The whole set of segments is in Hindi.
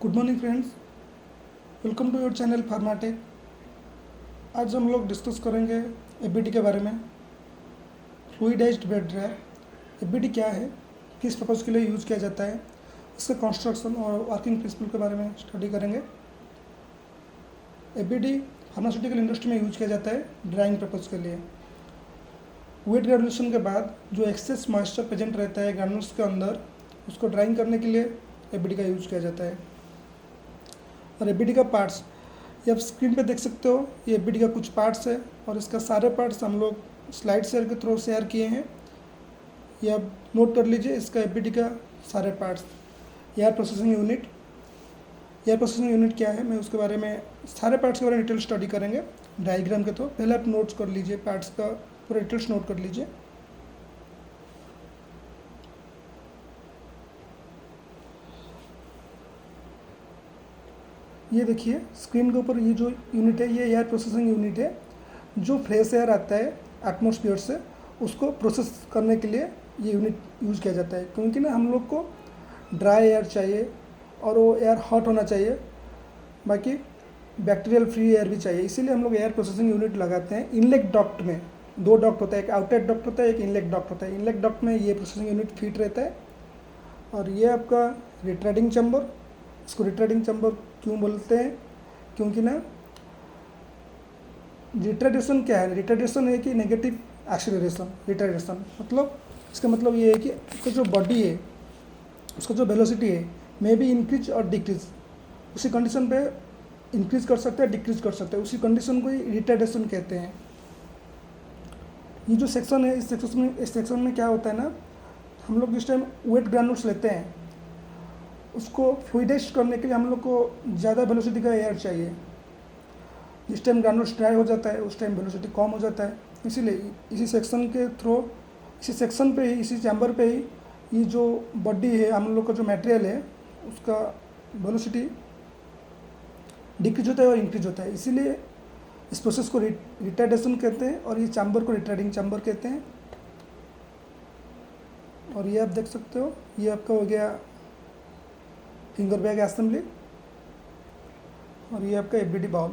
Good morning friends, welcome to your channel Pharmatech. आज हम लोग डिस्कस करेंगे एफबीडी के बारे में। फ्लूइडाइज्ड बेड रैप एफबीडी क्या है, किस पर्पज़ के लिए यूज़ किया जाता है, इसका कंस्ट्रक्शन और वर्किंग प्रिंसिपल के बारे में स्टडी करेंगे। एफबीडी फार्मास्यूटिकल इंडस्ट्री में यूज किया जाता है ड्राइंग पर्पज़ के लिए। वेट ग्रेजुलेशन के बाद जो एक्सेस मॉइस्चर प्रेजेंट रहता है ग्रैन्यूल्स के अंदर, उसको ड्राइंग करने के लिए एफबीडी का यूज़ किया जाता है। और एफबीडी का पार्ट्स ये आप स्क्रीन पे देख सकते हो। ये एफबीडी का कुछ पार्ट्स है और इसका सारे पार्ट्स हम लोग स्लाइड शेयर के थ्रू शेयर किए हैं। ये आप नोट कर लीजिए, इसका एफबीडी का सारे parts. Air processing unit, air processing unit क्या है, मैं उसके बारे में सारे पार्ट्स के बारे में डिटेल स्टडी करेंगे डायग्राम के थ्रू। पहले आप नोट्स कर लीजिए, पार्ट्स का पूरा डिटेल्स नोट कर लीजिए। ये देखिए स्क्रीन के ऊपर ये जो यूनिट है, ये एयर प्रोसेसिंग यूनिट है। जो फ्रेश एयर आता है एटमॉस्फेयर से, उसको प्रोसेस करने के लिए ये यूनिट यूज़ किया जाता है। क्योंकि ना हम लोग को ड्राई एयर चाहिए और वो एयर हॉट होना चाहिए, बाकी बैक्टीरियल फ्री एयर भी चाहिए। इसीलिए हम लोग एयर प्रोसेसिंग यूनिट लगाते हैं। इनलेट डक्ट में दो डक्ट होता है, एक आउटलेट डक्ट होता है, एक इनलेट डक्ट होता है। इनलेट डक्ट में ये प्रोसेसिंग यूनिट फिट रहता है। और ये आपका रिट्रेडिंग चैम्बर, इसको रिट्रेडिंग चैम्बर क्यों बोलते हैं, क्योंकि ना रिट्रेडेशन क्या है, रिट्रेडेशन है कि नेगेटिव एक्सीलरेशन। रिट्रेडेशन मतलब इसका मतलब ये है कि उसका जो बॉडी है, उसका जो वेलोसिटी है, मे बी इंक्रीज और डिक्रीज, उसी कंडीशन पे इंक्रीज कर सकते हैं, डिक्रीज कर सकते हैं, उसी कंडीशन को ही रिट्रेडेशन कहते हैं। ये जो सेक्शन है, इस सेक्शन में क्या होता है ना, हम लोग जिस टाइम वेट ग्रैन्यूल्स लेते हैं, उसको फ्लूइडाइज करने के लिए हम लोग को ज़्यादा वेलोसिटी का एयर चाहिए। जिस टाइम ग्रैन्यूल्स ड्राई हो जाता है, उस टाइम वेलोसिटी कम हो जाता है। इसीलिए इसी सेक्शन के थ्रू, इसी सेक्शन पे ही, इसी चैम्बर पे ही ये जो बॉडी है, हम लोग का जो मटेरियल है, उसका वेलोसिटी डिक्रीज होता है और इंक्रीज होता है। इसीलिए इस प्रोसेस को रिटार्डेशन कहते हैं और ये चैम्बर को रिटार्डिंग चैम्बर कहते हैं। और ये आप देख सकते हो, ये आपका हो गया फिंगर बैग असेंबली और ये आपका एफबीडी बाउल।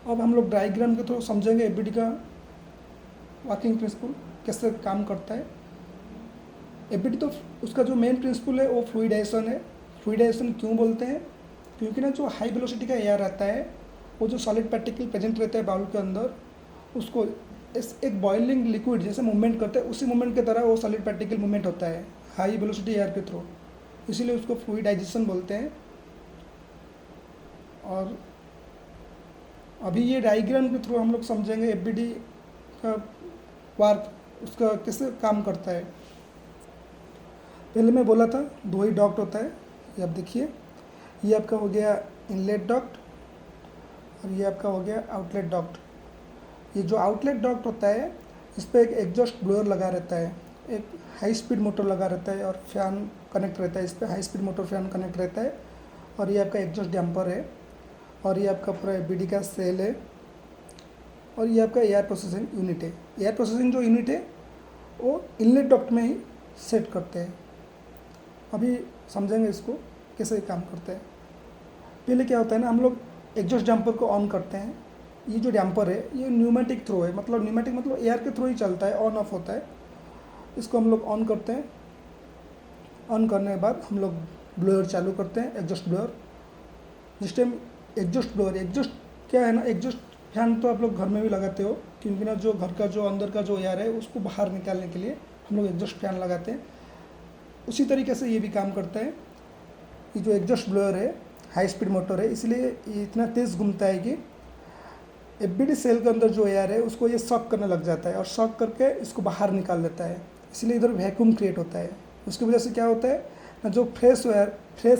अब हम लोग डायग्राम के थ्रू समझेंगे एफबीडी का वर्किंग प्रिंसिपल कैसे काम करता है। एफबीडी तो उसका जो मेन प्रिंसिपल है वो फ्लूइडाइजेशन है। फ्लूइडाइजेशन क्यों बोलते हैं, क्योंकि ना जो हाई वेलोसिटी का एयर आता है, वो जो सॉलिड पार्टिकल प्रेजेंट रहता है बाउल के अंदर, उसको एक बॉइलिंग लिक्विड जैसे मूवमेंट करता है, उसी मूवमेंट की तरह वो सॉलिड पार्टिकल मूवमेंट होता है हाई वेलोसिटी एयर के थ्रू, इसीलिए उसको फ्लूइडाइजेशन बोलते हैं। और अभी ये डायग्राम के थ्रू हम लोग समझेंगे एफबीडी का वर्क, उसका कैसे काम करता है। पहले मैं बोला था दो ही डक्ट होता है, ये आप देखिए, ये आपका हो गया इनलेट डक्ट और ये आपका हो गया आउटलेट डक्ट। ये जो आउटलेट डक्ट होता है, इस पर एक एग्जॉस्ट ब्लोअर लगा रहता है, एक हाई स्पीड मोटर लगा रहता है और फैन कनेक्ट रहता है। इस पर high speed motor fan connect रहता है। और ये आपका एग्जॉस्ट डैम्पर है और ये आपका पूरा एफबीडी का सेल है। और ये आपका एयर प्रोसेसिंग यूनिट है। एयर प्रोसेसिंग जो यूनिट है वो इनलेट डक्ट में ही सेट करते हैं। अभी समझेंगे इसको कैसे काम करते हैं। पहले क्या होता है ना, हम लोग एग्जॉस्ट डैम्पर को ऑन करते हैं। ये जो डैम्पर है ये न्यूमेटिक थ्रो है, मतलब न्यूमेटिक मतलब एयर के थ्रू ही चलता है, ऑन ऑफ होता है। इसको हम लोग ऑन करते हैं। ऑन करने के बाद हम लोग ब्लोअर चालू करते हैं, एग्जॉस्ट ब्लोअर। जिस टाइम एग्जॉस्ट ब्लोअर, एग्जॉस्ट क्या है ना, एग्जॉस्ट फैन तो आप लोग घर में भी लगाते हो, क्योंकि ना जो घर का जो अंदर का जो एयर है उसको बाहर निकालने के लिए हम लोग एग्जॉस्ट फैन लगाते हैं। उसी तरीके से ये भी काम करता है। ये जो एग्जॉस्ट ब्लोअर है हाई स्पीड मोटर है, इसलिए ये इतना तेज़ घूमता है कि एफबीडी सेल के अंदर जो एयर है उसको ये शॉक करने लग जाता है और शॉक करके इसको बाहर निकाल देता है। इसलिए इधर वैक्यूम क्रिएट होता है। उसकी वजह से क्या होता है ना, जो फ्रेश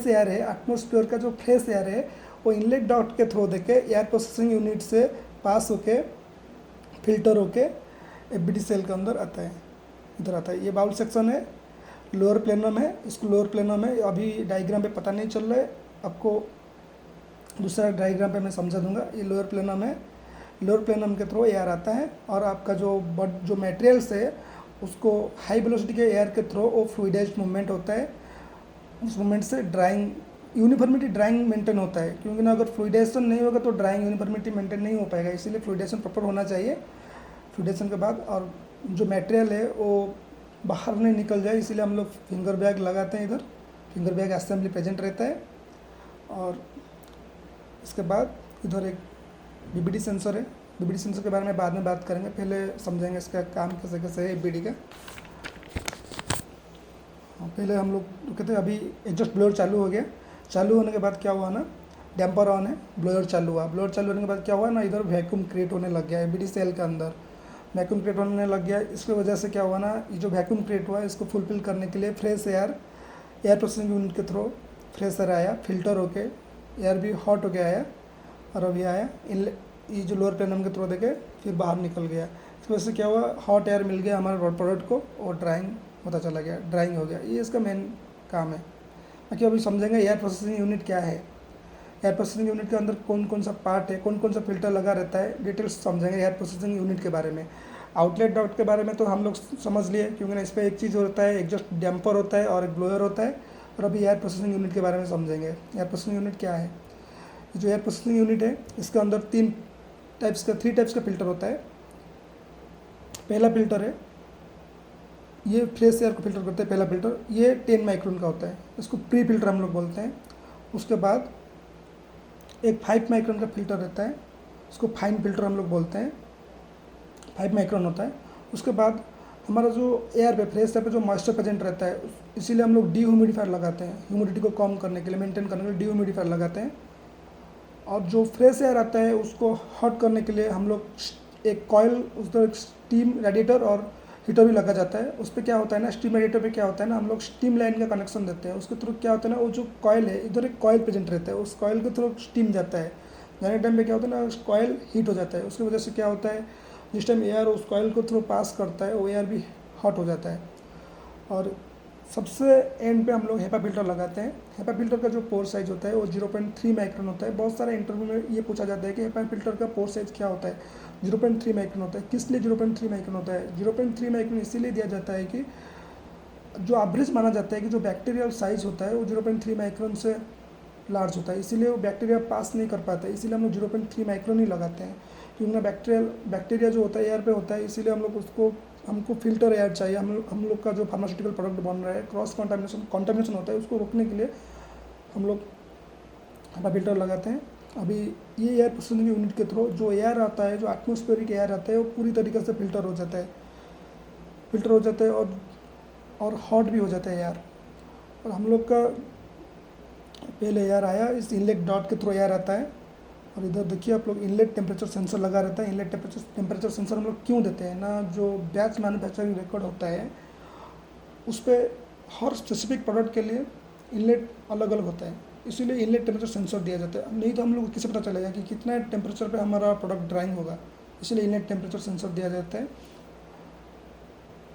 एयर है, एटमॉस्फेयर का जो फ्रेश एयर है, वो इनलेट डक्ट के थ्रू देके एयर प्रोसेसिंग यूनिट से पास होके फिल्टर होके एफबीडी सेल के अंदर आता है, इधर आता है। ये बाउल सेक्शन है, लोअर प्लेनम है। इसको लोअर प्लेनम है, अभी डायग्राम पे पता नहीं चल रहा है आपको, दूसरा डायग्राम पे मैं समझा दूंगा। ये लोअर प्लेनम है, लोअर प्लेनम के थ्रू एयर आता है और आपका जो मटेरियल्स है उसको हाई वेलोसिटी के एयर के थ्रू वो फ्लूइडाइज्ड मूवमेंट होता है। उस मूवमेंट से ड्राइंग यूनिफॉर्मिटी ड्राइंग मेंटेन होता है, क्योंकि ना अगर फ्लूइडेशन नहीं होगा तो ड्राइंग यूनिफॉर्मिटी मेंटेन नहीं हो पाएगा, इसीलिए फ्लूइडेशन प्रॉपर होना चाहिए। फ्लूइडेशन के बाद और जो मटेरियल है वो बाहर नहीं निकल जाए, इसीलिए हम लोग फिंगर बैग लगाते हैं। इधर फिंगर बैग असेंबली प्रेजेंट रहता है। और इसके बाद इधर एक बीबीडी सेंसर है। बीबीडी सेंसर के बारे में बाद में बात करेंगे, पहले समझेंगे इसका काम कैसे कैसे है बीबीडी का। पहले हम लोग कहते हैं अभी एग्जॉस्ट ब्लोअर चालू हो गया। चालू होने के बाद क्या हुआ ना, डैम्पर ऑन है, ब्लोअर चालू हुआ। ब्लोअर चालू होने के बाद क्या हुआ ना, इधर वैक्यूम क्रिएट होने लग गया एबीडी सेल के अंदर, वैक्यूम क्रिएट होने लग गया। इसकी वजह से क्या हुआ ना, ये जो वैक्यूम क्रिएट हुआ इसको फुलफिल करने के लिए फ्रेश एयर प्रोसेसिंग यूनिट के थ्रू फ्रेश एयर आया, फिल्टर होके एयर भी हॉट होके आया, और अभी आया ये जो लोअर प्लेनम के थ्रू देके फिर बाहर निकल गया। इस वजह से क्या हुआ, हॉट एयर मिल गया हमारे प्रोडक्ट को और ड्राइंग होता चला गया, ड्राइंग हो गया। ये इसका मेन काम है। बाकी अभी समझेंगे एयर प्रोसेसिंग यूनिट क्या है। एयर प्रोसेसिंग यूनिट के अंदर कौन कौन सा पार्ट है, कौन कौन सा फिल्टर लगा रहता है, डिटेल्स समझेंगे एयर प्रोसेसिंग यूनिट के बारे में। आउटलेट डॉट के बारे में तो हम लोग समझ लिए, क्योंकि ना इस पर एक चीज़ होता है, एग्जॉस्ट डैम्पर होता है और एक ब्लोअर होता है। और अभी एयर प्रोसेसिंग यूनिट के बारे में समझेंगे। एयर प्रोसेसिंग यूनिट क्या है। जो एयर प्रोसेसिंग यूनिट है इसके अंदर थ्री टाइप्स का फिल्टर होता है। पहला फिल्टर है, ये फ्रेश एयर को फिल्टर करते हैं। पहला फिल्टर ये 10 माइक्रोन का होता है, इसको प्री फिल्टर हम लोग बोलते हैं। उसके बाद एक 5 माइक्रोन का फिल्टर रहता है, उसको फाइन फिल्टर हम लोग बोलते हैं, 5 माइक्रोन होता है। उसके बाद हमारा जो एयर पे, फ्रेश एयर पे जो मॉइस्चर प्रेजेंट रहता है, इसीलिए हम लोग डीह्यूमिडिफायर लगाते हैं, ह्यूमिडिटी को कम करने के लिए, मेंटेन करने के लिए डीह्यूमिडिफायर लगाते हैं। और जो फ्रेश एयर आता है उसको हॉट करने के लिए हम लोग एक कॉयल, उस पर स्टीम रेडिएटर और हीटर भी लगा जाता है। उस पर क्या होता है ना, स्टीम रेडिएटर पे क्या होता है ना, हम लोग स्टीम लाइन का कनेक्शन देते हैं। उसके थ्रू क्या होता है ना, वो जो कॉयल है, इधर एक कॉयल प्रेजेंट रहता है, उस कॉयल के थ्रू स्टीम जाता है। जाने टाइम पे क्या होता है ना, कॉयल हीट हो जाता है। उसकी वजह से क्या होता है, जिस टाइम एयर उस कॉयल को थ्रू पास करता है वो एयर भी हॉट हो जाता है। और सबसे एंड पे हम लोग हेपा फिल्टर लगाते हैं। हेपा फिल्टर का जो पोर साइज होता है वो 0.3 माइक्रोन होता है। बहुत सारे इंटरव्यू में ये पूछा जाता है कि हेपा फिल्टर का पोर साइज क्या होता है। 0.3 माइक्रोन होता है। किस लिए 0.3 माइक्रोन होता है? 0.3 माइक्रोन इसीलिए दिया जाता है कि जो एवरेज माना जाता है कि जो बैक्टीरियल साइज होता है वो 0.3 माइक्रोन से लार्ज होता है, इसीलिए वो बैक्टीरिया पास नहीं कर पाता है। इसीलिए हम लोग 0.3 माइक्रोन ही लगाते हैं, क्योंकि ना बैक्टीरिया जो होता है एयर पे होता है, इसीलिए हम लोग हमको फिल्टर एयर चाहिए। हम लोग का जो फार्मास्यूटिकल प्रोडक्ट बन रहा है, क्रॉस कॉन्टामिनेशन होता है, उसको रोकने के लिए हम लोग हमारा फिल्टर लगाते हैं। अभी ये एयर प्रोसेसिंग यूनिट के थ्रू जो एयर आता है, जो एटमॉस्फेरिक एयर आता है, वो पूरी तरीके से फिल्टर हो जाता है और हॉट भी हो जाता है एयर। और हम लोग का पहले एयर आया, इस इनलेट डॉट के थ्रू एयर आता है। और इधर देखिए आप लोग, इनलेट टेम्परेचर सेंसर लगा रहता है। इनलेट टेम्परेचर सेंसर हम लोग क्यों देते हैं ना, जो बैच मैन्युफैक्चरिंग रिकॉर्ड होता है उस पर हर स्पेसिफिक प्रोडक्ट के लिए इनलेट अलग अलग होता है, इसीलिए इनलेट टेम्परेचर सेंसर दिया जाता है। नहीं तो हम लोग किसे पता चलेगा कि कितना टेम्परेचर पे हमारा प्रोडक्ट ड्राइंग होगा, इसलिए इनलेट टेम्परेचर सेंसर दिया जाता है।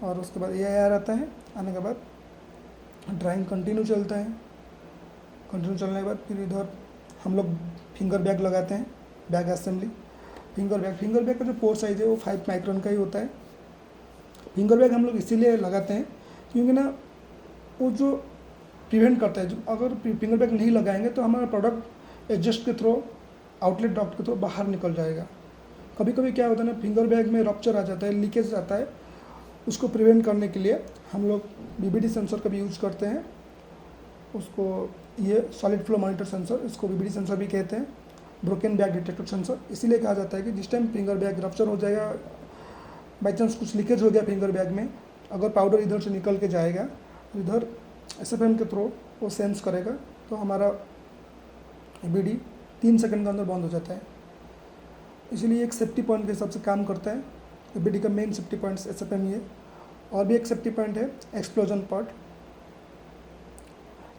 और उसके बाद ये एयर आता है, आने के बाद ड्राइंग कंटिन्यू चलता है। कंटिन्यू चलने के बाद फिर इधर हम लोग फिंगर बैग लगाते हैं, बैग असेंबली। फिंगर बैग का जो पोर साइज है वो 5 माइक्रोन का ही होता है। फिंगर बैग हम लोग इसीलिए लगाते हैं क्योंकि ना वो जो प्रिवेंट करता है, जो अगर फिंगर बैग नहीं लगाएंगे तो हमारा प्रोडक्ट एडजस्ट के थ्रू, आउटलेट डॉट के थ्रू बाहर निकल जाएगा। कभी कभी क्या होता है ना, फिंगर बैग में रप्चर आ जाता है, लीकेज आता है, उसको प्रिवेंट करने के लिए हम लोग बीबीडी सेंसर का भी यूज़ करते हैं। उसको ये सॉलिड फ्लो मॉनिटर सेंसर, इसको बीबीडी सेंसर भी कहते हैं, ब्रोकन बैग डिटेक्टर सेंसर। इसीलिए कहा जाता है कि जिस टाइम फिंगर बैग रप्चर हो जाएगा, बाई चांस कुछ लीकेज हो गया फिंगर बैग में, अगर पाउडर इधर से निकल के जाएगा, इधर एसएफएम के थ्रू वो सेंस करेगा, तो हमारा बीबीडी 3 सेकंड के अंदर बंद हो जाता है। इसीलिए एक सेफ्टी पॉइंट के हिसाब से काम करता है। बीबीडी का मेन सेफ्टी पॉइंट एसएफएम ही है। और भी एक सेफ्टी पॉइंट है एक्सप्लोजन पॉट।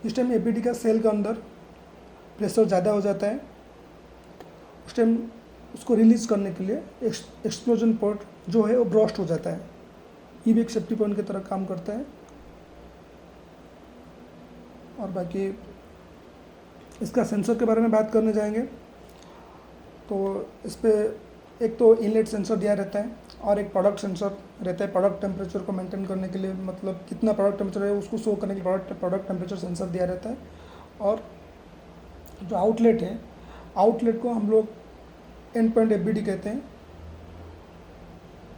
जिस टाइम एबीडी का सेल के अंदर प्रेशर ज़्यादा हो जाता है, उस टाइम उसको रिलीज़ करने के लिए एक्सप्लोजन पॉट जो है वो ब्रॉस्ट हो जाता है। ये भी एक सेफ्टी पॉइंट की तरह काम करता है। और बाकी इसका सेंसर के बारे में बात करने जाएंगे तो इस पर एक तो इनलेट सेंसर दिया रहता है और एक प्रोडक्ट सेंसर रहता है। प्रोडक्ट टेम्परेचर को मेंटेन करने के लिए, मतलब कितना प्रोडक्ट टेम्परेचर है उसको शो करने के लिए प्रोडक्ट टेम्परेचर सेंसर दिया रहता है। और जो आउटलेट है, आउटलेट को हम लोग एंड पॉइंट एफ कहते हैं।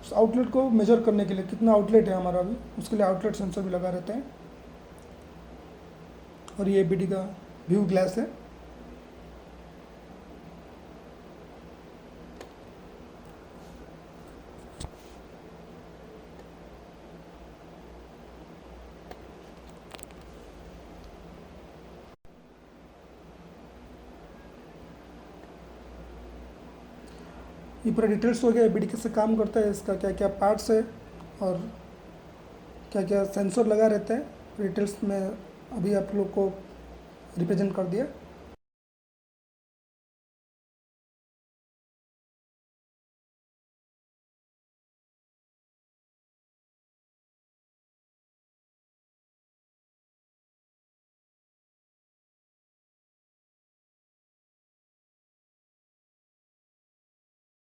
उस आउटलेट को मेजर करने के लिए कितना आउटलेट है हमारा अभी, उसके लिए आउटलेट सेंसर भी लगा रहता है। और ये एफ का व्यू ग्लास है। ये पूरा डिटेल्स हो गया एफ कैसे काम करता है, इसका क्या क्या पार्ट्स है और क्या क्या सेंसर लगा रहता है, डिटेल्स में अभी आप लोग को रिप्रेजेंट कर दिया।